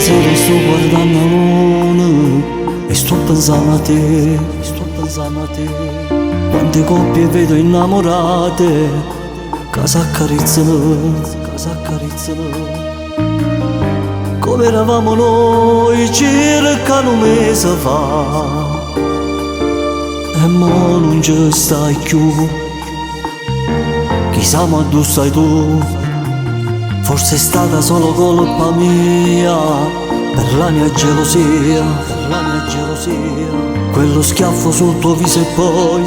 sera sto guardando la luna e sto pensando a te, Quante coppie vedo innamorate che s'accarizzano, come eravamo noi circa un mese fa. E mo non ci stai più, chissà ma dove stai tu. Forse è stata solo colpa mia, per la mia gelosia, quello schiaffo sul tuo viso e poi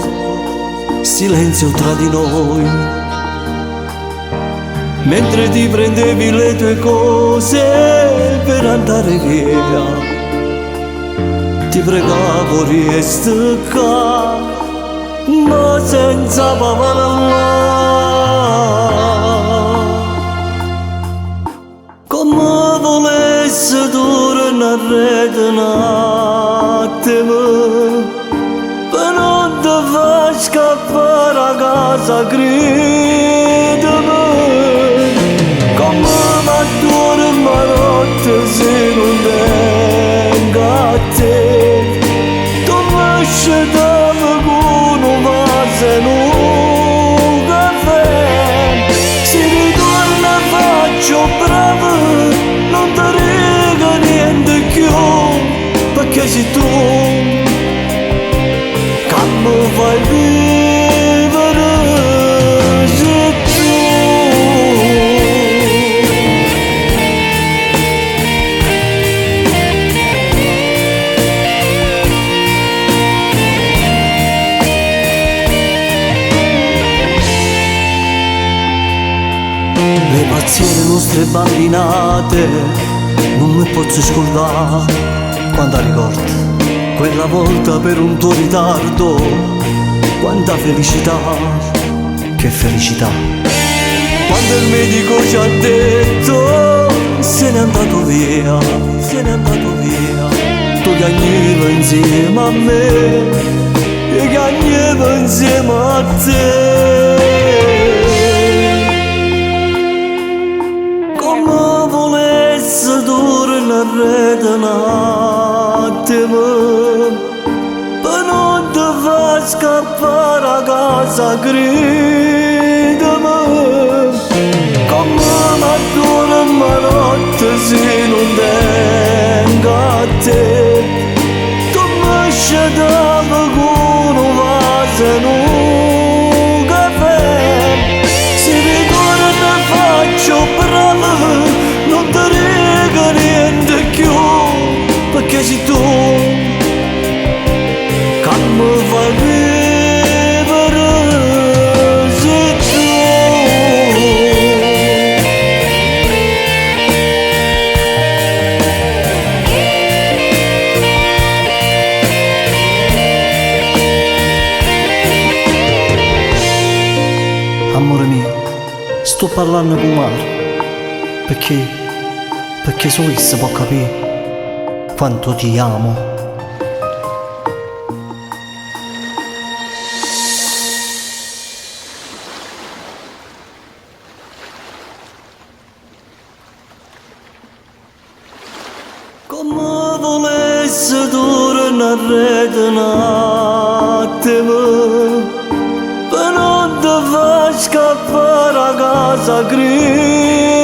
silenzio tra di noi. Mentre ti prendevi le tue cose per andare via, ti pregavo resta qua, ma senza parlare. Come volesse tornare un attimo per non ti far scappare a casa, credimi. Come m'addormo a notte se non vengo a te. Tu mi scegliamo con un vaso e un caffè. Se ritorno faccio bravo, non ti rego niente più, perché sei tu che mi fai vivere, sei tu. Le pazzie nostre bambinate non mi posso scordare quando ricordo quella volta per un tuo ritardo. Quanta felicità, che felicità. Quando il medico ci ha detto se n'è andato via, tu piangevi insieme a me e piangevo insieme a te. Come volesse tornare un attimo per non ti far scappare a casa, credimi. Come m'addormo a notte se non vengo a te. Tu mi scegliamo con un vaso e un caffè. Se ritorno faccio bravo, non ti rego niente più, perché sei tu che mi fai vivere, sei tu. Amore mio, sto parlando con mare, perché solo chi si può capire quanto ti amo. Come volesse tornare un attimo per non ti far scappare a casa, credimi.